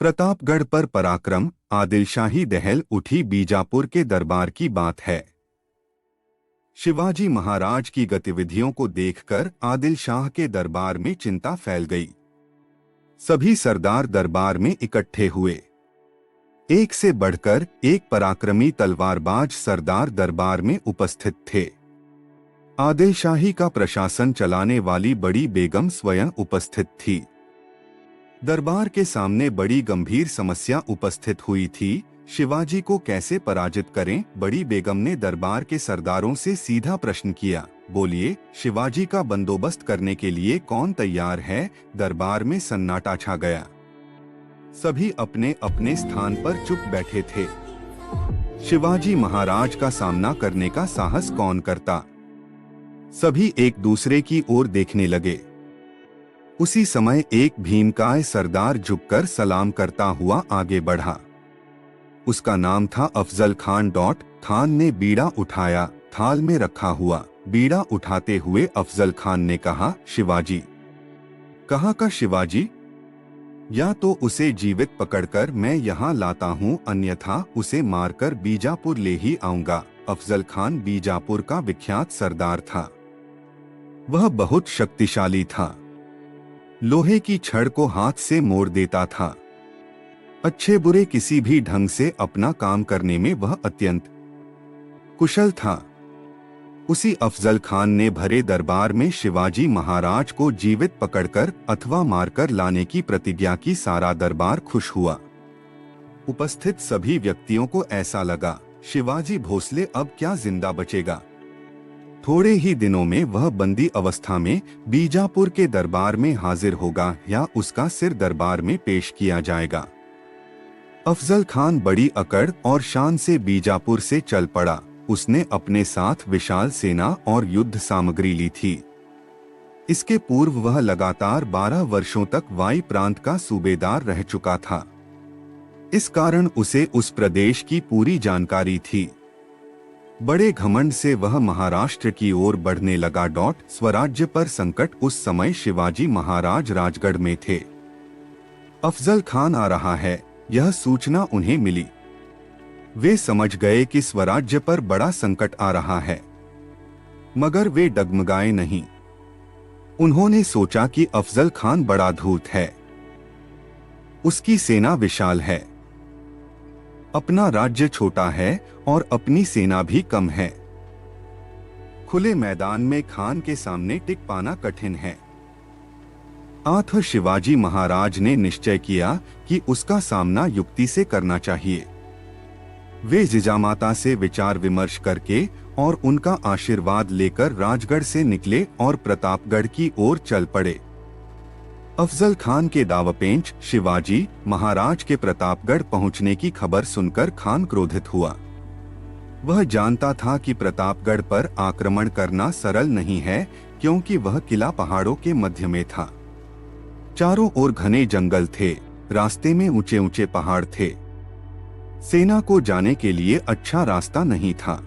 प्रतापगढ़ पर पराक्रम, आदिलशाही दहल उठी। बीजापुर के दरबार की बात है। शिवाजी महाराज की गतिविधियों को देखकर आदिल शाह के दरबार में चिंता फैल गई। सभी सरदार दरबार में इकट्ठे हुए। एक से बढ़कर एक पराक्रमी तलवारबाज सरदार दरबार में उपस्थित थे। आदिल शाही का प्रशासन चलाने वाली बड़ी बेगम स्वयं उपस्थित थी। दरबार के सामने बड़ी गंभीर समस्या उपस्थित हुई थी। शिवाजी को कैसे पराजित करें? बड़ी बेगम ने दरबार के सरदारों से सीधा प्रश्न किया। बोलिए, शिवाजी का बंदोबस्त करने के लिए कौन तैयार है? दरबार में सन्नाटा छा गया। सभी अपने अपने स्थान पर चुप बैठे थे। शिवाजी महाराज का सामना करने का साहस कौन करता? सभी एक दूसरे की ओर देखने लगे। उसी समय एक भीमकाय सरदार झुककर सलाम करता हुआ आगे बढ़ा। उसका नाम था अफजल खान। खान ने बीड़ा उठाया। थाल में रखा हुआ बीड़ा उठाते हुए अफजल खान ने कहा, शिवाजी। कहाँ का शिवाजी? या तो उसे जीवित पकड़कर मैं यहाँ लाता हूँ, अन्यथा उसे मारकर बीजापुर ले ही आऊंगा। अफजल खान बीजापुर का विख्यात सरदार था। वह बहुत शक्तिशाली था। लोहे की छड़ को हाथ से मोड़ देता था। अच्छे बुरे किसी भी ढंग से अपना काम करने में वह अत्यंत कुशल था। उसी अफजल खान ने भरे दरबार में शिवाजी महाराज को जीवित पकड़कर अथवा मारकर लाने की प्रतिज्ञा की। सारा दरबार खुश हुआ। उपस्थित सभी व्यक्तियों को ऐसा लगा, शिवाजी भोसले अब क्या जिंदा बचेगा। थोड़े ही दिनों में वह बंदी अवस्था में बीजापुर के दरबार में हाजिर होगा या उसका सिर दरबार में पेश किया जाएगा। अफजल खान बड़ी अकड़ और शान से बीजापुर से चल पड़ा। उसने अपने साथ विशाल सेना और युद्ध सामग्री ली थी। इसके पूर्व वह लगातार 12 वर्षों तक वाई प्रांत का सूबेदार रह चुका था। इस कारण उसे उस प्रदेश की पूरी जानकारी थी। बड़े घमंड से वह महाराष्ट्र की ओर बढ़ने लगा। स्वराज्य पर संकट। उस समय शिवाजी महाराज राजगढ़ में थे। अफजल खान आ रहा है, यह सूचना उन्हें मिली। वे समझ गए कि स्वराज्य पर बड़ा संकट आ रहा है, मगर वे डगमगाए नहीं। उन्होंने सोचा कि अफजल खान बड़ा धूर्त है, उसकी सेना विशाल है, अपना राज्य छोटा है और अपनी सेना भी कम है। खुले मैदान में खान के सामने टिक पाना कठिन है। अतः शिवाजी महाराज ने निश्चय किया कि उसका सामना युक्ति से करना चाहिए। वे जिजामाता से विचार विमर्श करके और उनका आशीर्वाद लेकर राजगढ़ से निकले और प्रतापगढ़ की ओर चल पड़े। अफजल खान के दावपेंच शिवाजी महाराज के प्रतापगढ़ पहुंचने की खबर सुनकर खान क्रोधित हुआ। वह जानता था कि प्रतापगढ़ पर आक्रमण करना सरल नहीं है, क्योंकि वह किला पहाड़ों के मध्य में था। चारों ओर घने जंगल थे, रास्ते में ऊंचे ऊंचे पहाड़ थे। सेना को जाने के लिए अच्छा रास्ता नहीं था।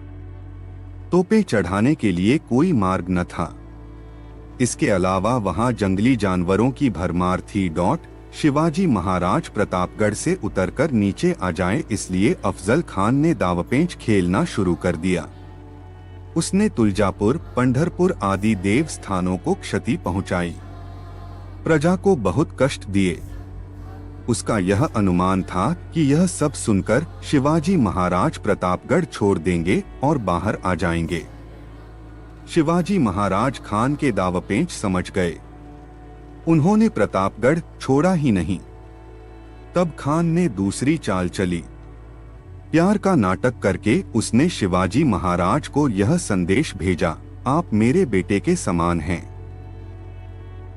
तोपें चढ़ाने के लिए कोई मार्ग न था। इसके अलावा वहां जंगली जानवरों की भरमार थी। शिवाजी महाराज प्रतापगढ़ से उतरकर नीचे आ जाएं, इसलिए अफजल खान ने दावपेंच खेलना शुरू कर दिया। उसने तुलजापुर, पंढरपुर आदि देव स्थानों को क्षति पहुंचाई, प्रजा को बहुत कष्ट दिए। उसका यह अनुमान था कि यह सब सुनकर शिवाजी महाराज प्रतापगढ़ छोड़ देंगे और बाहर आ जाएंगे। शिवाजी महाराज खान के दावपेंच समझ गए। उन्होंने प्रतापगढ़ छोड़ा ही नहीं। तब खान ने दूसरी चाल चली। प्यार का नाटक करके उसने शिवाजी महाराज को यह संदेश भेजा, आप मेरे बेटे के समान हैं,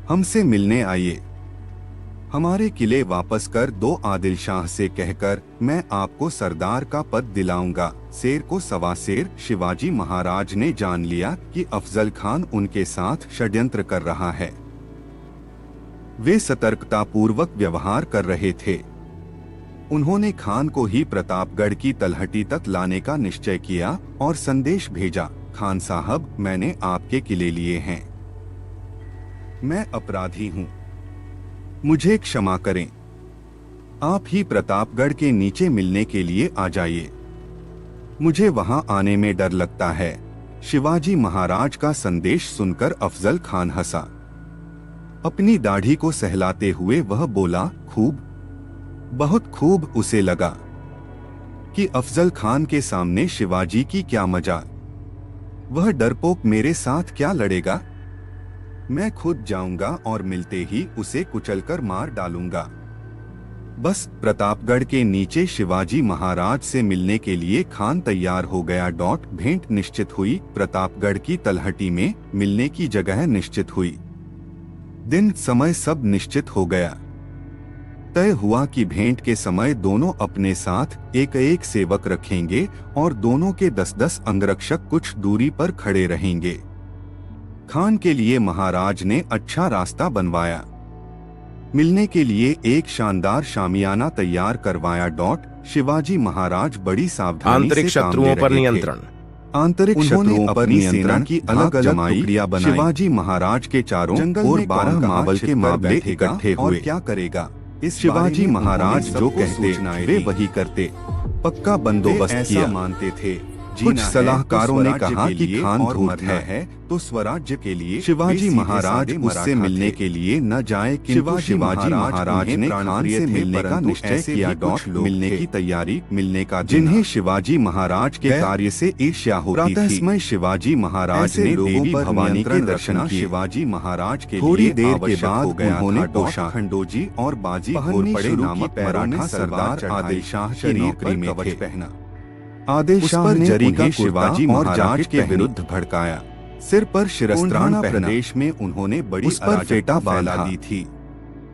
हमसे मिलने आइए। हमारे किले वापस कर दो। आदिल शाह से कहकर मैं आपको सरदार का पद दिलाऊंगा। शेर को सवा शेर। शिवाजी महाराज ने जान लिया कि अफजल खान उनके साथ षड्यंत्र कर रहा है। वे सतर्कतापूर्वक व्यवहार कर रहे थे। उन्होंने खान को ही प्रतापगढ़ की तलहटी तक लाने का निश्चय किया और संदेश भेजा, खान साहब, मैंने आपके किले लिए हैं, मैं अपराधी हूँ, मुझे क्षमा करें। आप ही प्रतापगढ़ के नीचे मिलने के लिए आ जाइए। मुझे वहां आने में डर लगता है। शिवाजी महाराज का संदेश सुनकर अफजल खान हंसा। अपनी दाढ़ी को सहलाते हुए वह बोला, खूब, बहुत खूब। उसे लगा कि अफजल खान के सामने शिवाजी की क्या मजाल। वह डरपोक मेरे साथ क्या लड़ेगा? मैं खुद जाऊंगा और मिलते ही उसे कुचलकर मार डालूंगा। बस प्रतापगढ़ के नीचे शिवाजी महाराज से मिलने के लिए खान तैयार हो गया। भेंट निश्चित हुई। प्रतापगढ़ की तलहटी में मिलने की जगह निश्चित हुई। दिन समय सब निश्चित हो गया। तय हुआ कि भेंट के समय दोनों अपने साथ एक एक सेवक रखेंगे और दोनों के 10-10 अंगरक्षक कुछ दूरी पर खड़े रहेंगे। खान के लिए महाराज ने अच्छा रास्ता बनवाया। मिलने के लिए एक शानदार शामियाना तैयार करवाया। शिवाजी महाराज बड़ी सावधानी आंतरिक से काम ले शत्रुओं पर रहे थे। नियंत्रण। आंतरिक शत्रुओं पर नियंत्रण की अलग-अलग टुकड़ियां बनाई। शिवाजी महाराज के चारों ओर 12 मावल के मावले इकट्ठे हुए। क्या करेगा? इस शिवाजी महाराज जो कहते वे वही करते। पक्का बंदोबस्त किया मानते थे। कुछ सलाहकारों ने कहा कि खान धूर्त है तो स्वराज्य के लिए शिवाजी महाराज उससे मिलने के लिए न जाए, किंतु शिवाजी महाराज ने खान से मिलने का निश्चय किया। मिलने की तैयारी, मिलने का जिन्हें शिवाजी महाराज के कार्य से ईर्ष्या होती थी। समय शिवाजी महाराज ने देवी भवानी के दर्शन किए। शिवाजी महाराज के थोड़ी देर के बाद उन्होंने टोशा, खंडोजी और बाजी घोर पड़े नामक मराठा सरदार आदिल शाह की नौकरी में थे। आदिल शाह ने उन्हें शिवाजी महाराज के विरुद्ध भड़काया। सिर पर शिरस्त्राण प्रदेश में उन्होंने बड़ी फेटा बाला दी थी।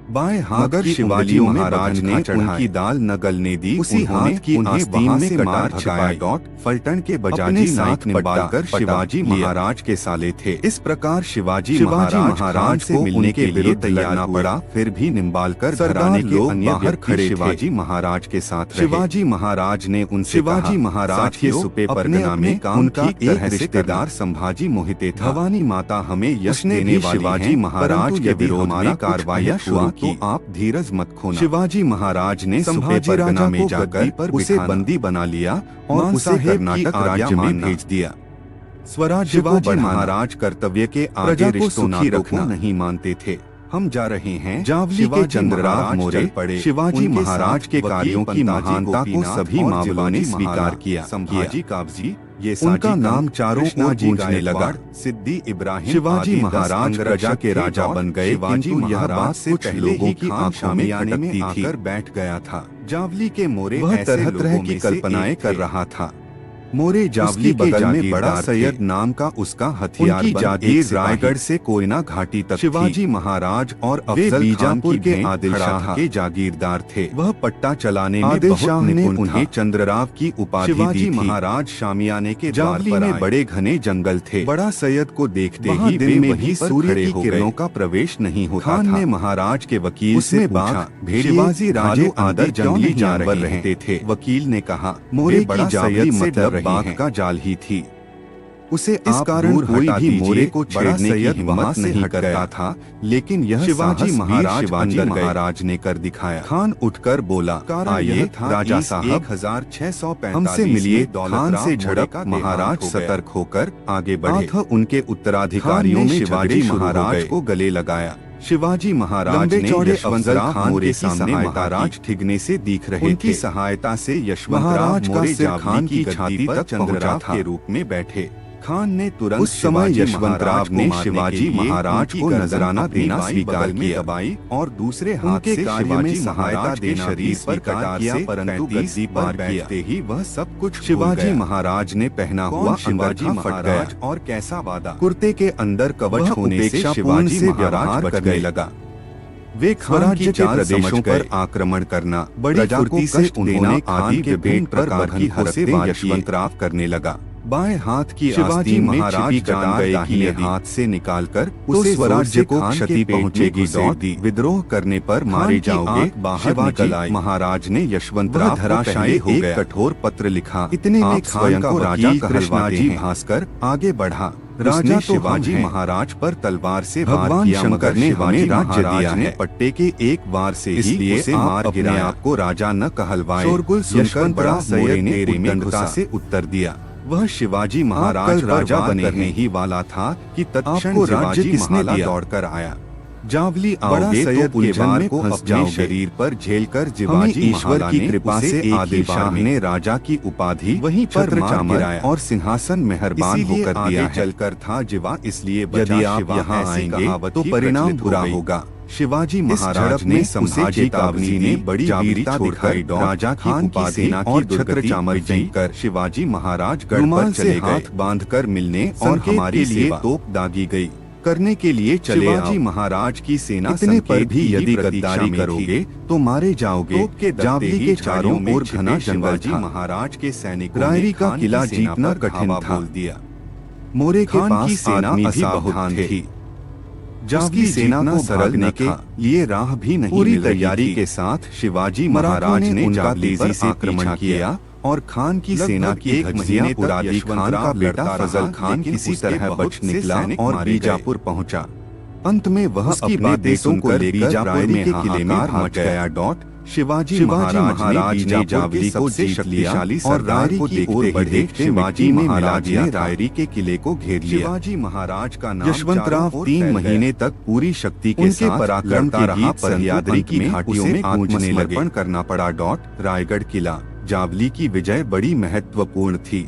बाएं हाथ की शिवाजी महाराज ने उनकी दाल न गलने दी। उसी हाथ की आस्तीन में कटार भगाया। फलटन के बजाजी नाक निकालकर शिवाजी महाराज के साले थे। इस प्रकार शिवाजी महाराज को मिलने के विरुद्ध लड़ना पड़ा। फिर भी निम्बालकर घराने के अन्य बाहर खड़े शिवाजी महाराज के साथ रहे। शिवाजी महाराज ने उनसे शिवाजी महाराज के सुपे पर नामे उनका एक रिश्तेदार संभाजी मोहिते था। भवानी माता हमें यश देने वाली शिवाजी महाराज के विरोध में कार्रवाई हुआ तो आप धीरज मत खोना। शिवाजी महाराज ने संभाजी राजा में जाकर उसे बंदी बना लिया और उसे कर्नाटक राज्य में भेज दिया। स्वराज्य को महाराज कर्तव्य के आगे रिश्तों को नहीं मानते थे। हम जा रहे हैं। जावली के चंद्रराव मोरे पड़े। शिवाजी महाराज के कार्यों की महानता को सभी मावलों ने स्वीकार किया। संभाजी कावजी ये उनका नाम चारों ओर गूंजने लगा। सिद्दी इब्राहिम शिवाजी महाराज प्रजा के राजा बन गए, किंतु यह बात से पहले ही की आंखों में खटकती थी। बैठ गया था। जावली के मोरे वह तरह तरह की कल्पनाएं कर रहा था। मोरे जावली बगल में बड़ा सैयद नाम का उसका हथियार की जागीर रायगढ़ से कोयना घाटी तक शिवाजी महाराज और अफजल बीजापुर के आदिल शाह के जागीरदार थे। वह पट्टा चलाने में आदिल शाह ने उन्हें चंद्रराव की उपाधि दी थी। महाराज शामियाने के जावली में बड़े घने जंगल थे। बड़ा सैयद को देखते ही दिन में भी सूर्य की किरणों का प्रवेश नहीं होता था। खान ने महाराज के वकील से पूछा, शिवाजी राजे आदर जंगली जानवर रहते थे। वकील ने कहा, मोरे बड़ा सैयद मतलब बात का जाल ही थी। उसे इस कारण कोई भी मोरे को छेड़ने की हिम्मत नहीं करता था, लेकिन यह शिवाजी महाराज ने कर दिखाया। खान उठकर बोला, आइए राजा साहब, 1645 हमसे मिलिए। खान से झड़प महाराज सतर्क होकर आगे बढ़े। उनके उत्तराधिकारियों ने शिवाजी महाराज को गले लगाया। शिवाजी महाराज ने यशवंतराव खान के सामने महाराज ठिगने से दिख रहे थे। उनकी सहायता से यशवंतराव मोरे खान की छाती तक चंद्रराव के रूप में बैठे। खान ने तुरंत उस समय यशवंतराव ने शिवाजी महाराज को नजराना देना स्वीकार किया और दूसरे हाथ से शिवाजी महाराज के शरीर पर कटार किया, परंतु गद्दी पर बैठते ही वह सब कुछ शिवाजी महाराज ने पहना हुआ शिवाजी महाराज और कैसा वादा। कुर्ते के अंदर कवच होने से शिवाजी महाराज बच गए लगा। वे स्वराज्य के प्रदेशों पर आक्रमण करना बड़ी फुर्ती से उन्होंने आदि के भेंट पर बरकी से यशवंतराव करने लगा। बाएं हाथ की शिवाजी महाराज जान गए कि हाथ से निकालकर उसे स्वराज्य को क्षति पहुंचेगी। विद्रोह करने पर मारे जाओगे। बाहर निकल आए। महाराज ने यशवंतराव धराशायी हो गया। कठोर पत्र लिखा। इतने में खान को राजा कृष्णाजी भास्कर आगे बढ़ा। राजा शिवाजी महाराज पर तलवार से भगवान शंकर ने हमें राज्य दिया है। पट्टे के एक वार से इसलिए उसे मार गिराया। आपको राजा न कहलवाए। शोरगुल सुनकर बड़ा सैयद ने उद्दंडता से उत्तर दिया। वह शिवाजी महाराज राजा बनने ही वाला था कि तत्क्षण शिवाजी महाराज दौड़कर आया। जावली आओगे तो उलझन को अपने शरीर पर झेलकर शिवाजी ईश्वर की कृपा से आदिल शाह ने राजा की उपाधि वहीं पर गिराया और सिंहासन मेहरबान होकर दिया है। चलकर था जीवा इसलिए यदि आप यहाँ आएंगे तो परिणाम बुरा होगा। शिवाजी महाराज ने संभाजी कावनी ने बड़ी वीरता दिखाई। राजा खान की सेना और छत्र चामर कर शिवाजी महाराज गढ़ पर चले गए। हाथ बांधकर मिलने और हमारे लिए तोप दागी गई करने के लिए चले। शिवाजी महाराज की सेना इतने पर भी यदि गद्दारी करोगे तो मारे जाओगे। जावली के चारों ओर घना जंगल था। महाराज के सैनिकों रायरी का किला जीतना कठिन था। दिया मोरे के पास सेना असावधान थी। जावली सेना को सरकने के लिए राह भी नहीं। पूरी तैयारी के साथ शिवाजी महाराज ने जावली पर आक्रमण किया और खान की सेना की एक महीने पुरानी खान का बेटा फजल खान किसी तरह बच निकला और बीजापुर पहुंचा। अंत में वह अपने देशों को लेकर रायरी के किले में भाग गया। शिवाजी महाराज ने जावली को जीत लिया और रायरी को देखते शिवाजी महाराज ने रायरी के किले को घेर लिया। शिवाजी महाराज का नाम यशवंतराव 3 महीने तक पूरी शक्ति के साथ पराक्रम की रहा। सह्याद्री की घाटियों में आत्मसमर्पण करना पड़ा। रायगढ़ किला जावली की विजय बड़ी महत्वपूर्ण थी।